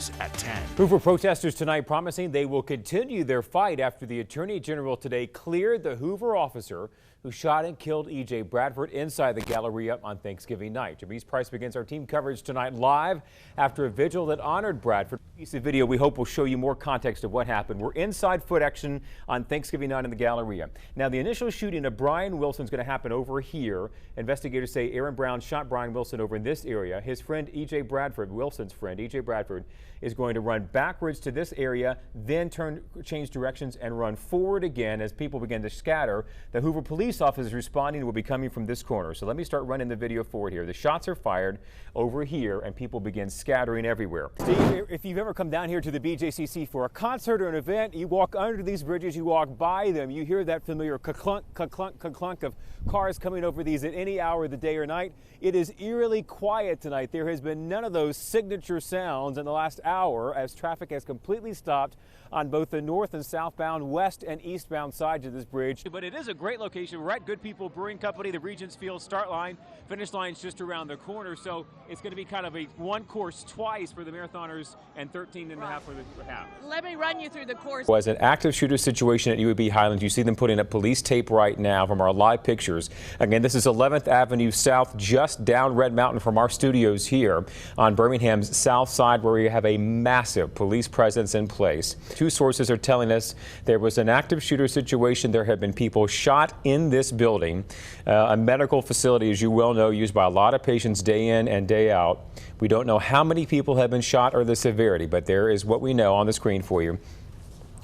News at 10. Hoover protesters tonight promising they will continue their fight after the Attorney General today cleared the Hoover officer who shot and killed E.J. Bradford inside the Galleria on Thanksgiving night. Jamise Price begins our team coverage tonight live after a vigil that honored Bradford. Piece of video we hope will show you more context of what happened. We're inside foot action on Thanksgiving night in the Galleria. Now, the initial shooting of Brian Wilson is going to happen over here. Investigators say Aaron Brown shot Brian Wilson over in this area. His friend E.J. Bradford, Wilson's friend E.J. Bradford, is going to run backwards to this area, then change directions and run forward again as people begin to scatter. The Hoover police officers responding will be coming from this corner. So let me start running the video forward here. The shots are fired over here and people begin scattering everywhere. Steve, if you've ever come down here to the BJCC for a concert or an event, you walk under these bridges, you walk by them, you hear that familiar ka-clunk, ka-clunk, ka-clunk of cars coming over these at any hour of the day or night. It is eerily quiet tonight. There has been none of those signature sounds in the last hour as traffic has completely stopped on both the north and southbound, west and eastbound sides of this bridge. But it is a great location. We're at Good People Brewing Company, the Regents Field start line. Finish line's just around the corner, so it's going to be kind of a one course twice for the marathoners and 13 and a half for the half. Let me run you through the course. It was an active shooter situation at UAB Highlands. You see them putting up police tape right now from our live pictures. Again, this is 11th Avenue South, just down Red Mountain from our studios here on Birmingham's south side, where we have a massive police presence in place. Two sources are telling us there was an active shooter situation. There have been people shot in this building, a medical facility, as you well know, used by a lot of patients day in and day out. We don't know how many people have been shot or the severity, but there is what we know on the screen for you.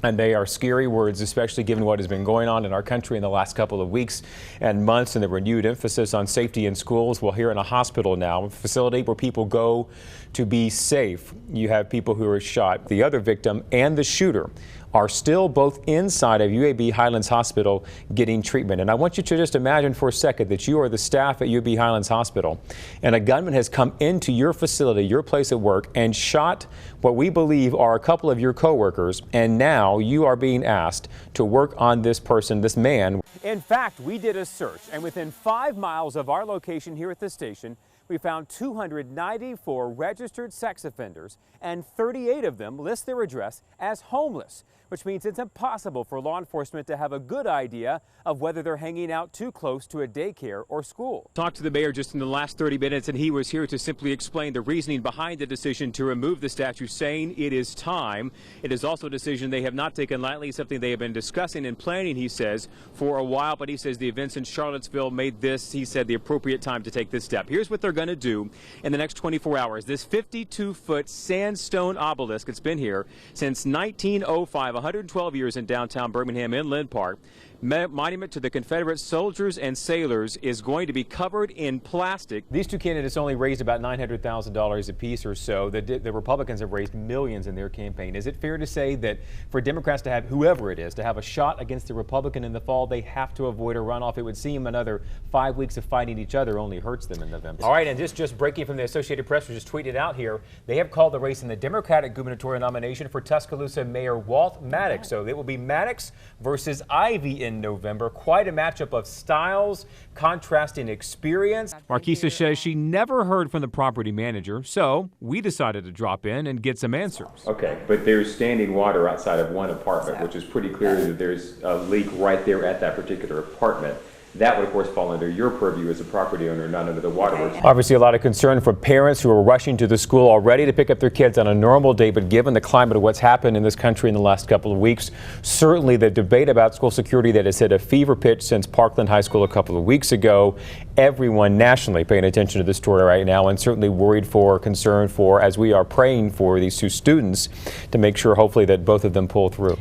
And they are scary words, especially given what has been going on in our country in the last couple of weeks and months and the renewed emphasis on safety in schools. Well, here in a hospital now, a facility where people go to be safe, you have people who are shot. The other victim and the shooter are still both inside of UAB Highlands Hospital getting treatment. And I want you to just imagine for a second that you are the staff at UAB Highlands Hospital and a gunman has come into your facility, your place of work, and shot what we believe are a couple of your coworkers, and now you are being asked to work on this person, this man. In fact, we did a search, and within 5 miles of our location here at the station, we found 294 registered sex offenders, and 38 of them list their address as homeless, which means it's impossible for law enforcement to have a good idea of whether they're hanging out too close to a daycare or school. Talked to the mayor just in the last 30 minutes, and he was here to simply explain the reasoning behind the decision to remove the statue, saying it is time. It is also a decision they have not taken lightly, something they have been discussing and planning, he says, for a while. But he says the events in Charlottesville made this, he said, the appropriate time to take this step. Here's what they're going to do in the next 24 hours. This 52-foot sandstone obelisk, it's been here since 1905, 112 years in downtown Birmingham in Lynn Park. Monument to the Confederate soldiers and sailors is going to be covered in plastic. These two candidates only raised about $900,000 apiece or so. The Republicans have raised millions in their campaign. Is it fair to say that for Democrats to have, whoever it is, to have a shot against the Republican in the fall, they have to avoid a runoff? It would seem another 5 weeks of fighting each other only hurts them in November. All right, and just breaking from the Associated Press, who just tweeted out here, they have called the race in the Democratic gubernatorial nomination for Tuscaloosa Mayor Walt Maddox. So it will be Maddox versus Ivey in November. Quite a matchup of styles, contrasting experience. Marquisa says she never heard from the property manager, so we decided to drop in and get some answers. Okay, but there's standing water outside of one apartment, which is pretty clear that there's a leak right there at that particular apartment. That would, of course, fall under your purview as a property owner, not under the waterworks. Obviously, a lot of concern for parents who are rushing to the school already to pick up their kids on a normal day. But given the climate of what's happened in this country in the last couple of weeks, certainly the debate about school security that has hit a fever pitch since Parkland High School a couple of weeks ago, everyone nationally paying attention to this story right now and certainly worried for, concerned for, as we are praying for these two students to make sure hopefully that both of them pull through.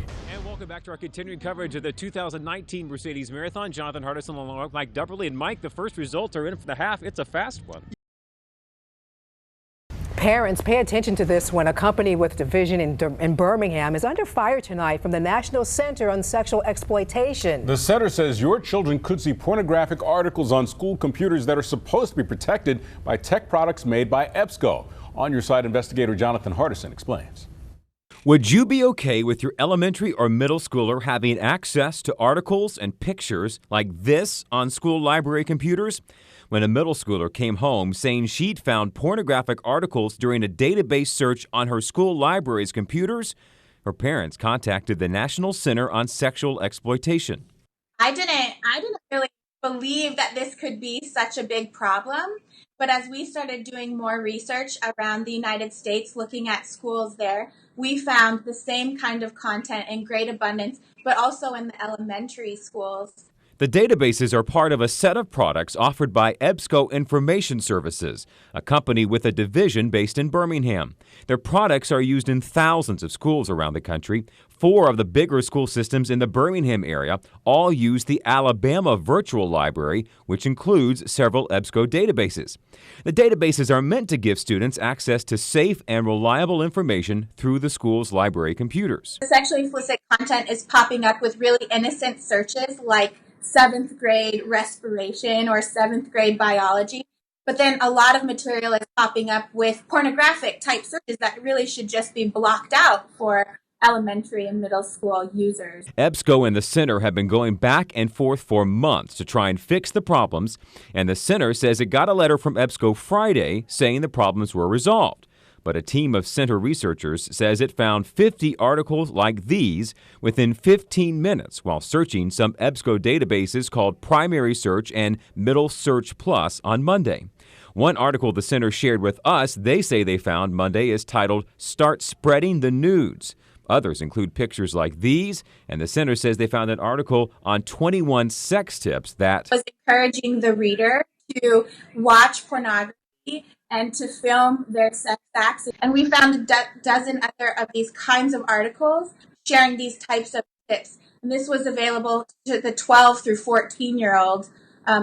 Back to our continuing coverage of the 2019 Mercedes Marathon. Jonathan Hardison along with Mike Dupperly. And Mike, the first results are in for the half. It's a fast one. Parents, pay attention to this one. A company with division in Birmingham is under fire tonight from the National Center on Sexual Exploitation. The center says your children could see pornographic articles on school computers that are supposed to be protected by tech products made by EBSCO. On your side, investigator Jonathan Hardison explains. Would you be okay with your elementary or middle schooler having access to articles and pictures like this on school library computers? when a middle schooler came home saying she'd found pornographic articles during a database search on her school library's computers. Her parents contacted the National Center on Sexual Exploitation. I didn't really believe that this could be such a big problem. But as we started doing more research around the United States, looking at schools there, we found the same kind of content in great abundance, but also in the elementary schools. The databases are part of a set of products offered by EBSCO Information Services, a company with a division based in Birmingham. Their products are used in thousands of schools around the country. 4 of the bigger school systems in the Birmingham area all use the Alabama Virtual Library, which includes several EBSCO databases. The databases are meant to give students access to safe and reliable information through the school's library computers. Sexually explicit content is popping up with really innocent searches like 7th grade respiration or 7th grade biology. But then a lot of material is popping up with pornographic type searches that really should just be blocked out for elementary and middle school users. EBSCO and the center have been going back and forth for months to try and fix the problems, and the center says it got a letter from EBSCO Friday saying the problems were resolved. But a team of center researchers says it found 50 articles like these within 15 minutes while searching some EBSCO databases called Primary Search and Middle Search Plus on Monday. One article the center shared with us they say they found Monday is titled "Start Spreading the Nudes." Others include pictures like these, and the center says they found an article on 21 sex tips that was encouraging the reader to watch pornography and to film their sex acts. And we found a dozen other of these kinds of articles sharing these types of tips. And this was available to the 12 through 14-year-olds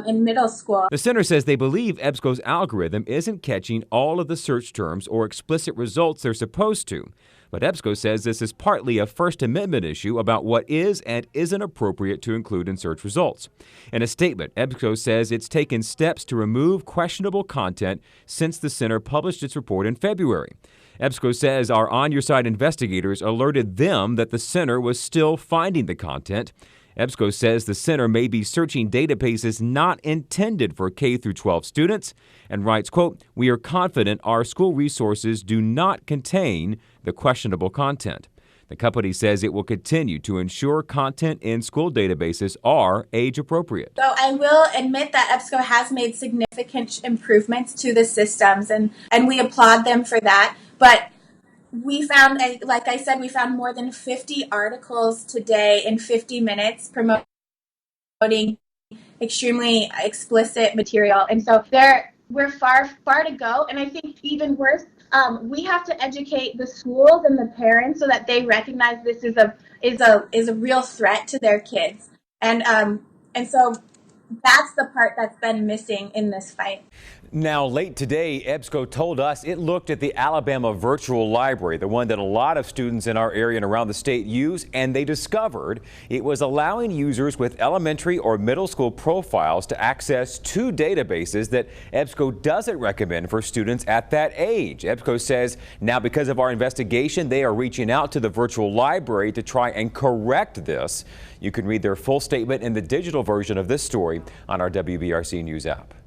in middle school. The center says they believe EBSCO's algorithm isn't catching all of the search terms or explicit results they're supposed to. But EBSCO says this is partly a First Amendment issue about what is and isn't appropriate to include in search results. In a statement, EBSCO says it's taken steps to remove questionable content since the center published its report in February. EBSCO says our On Your Side investigators alerted them that the center was still finding the content. EBSCO says the center may be searching databases not intended for K through 12 students and writes, quote, "We are confident our school resources do not contain the questionable content." The company says it will continue to ensure content in school databases are age appropriate. So I will admit that EBSCO has made significant improvements to the systems, and we applaud them for that. But we found, like I said, we found more than 50 articles today in 50 minutes promoting extremely explicit material. And so we're far to go. And I think even worse, we have to educate the schools and the parents so that they recognize this is a real threat to their kids. And so that's the part that's been missing in this fight. Now, late today, EBSCO told us it looked at the Alabama Virtual Library, the one that a lot of students in our area and around the state use, and they discovered it was allowing users with elementary or middle school profiles to access 2 databases that EBSCO doesn't recommend for students at that age. EBSCO says now because of our investigation, they are reaching out to the virtual library to try and correct this. You can read their full statement in the digital version of this story on our WBRC News app.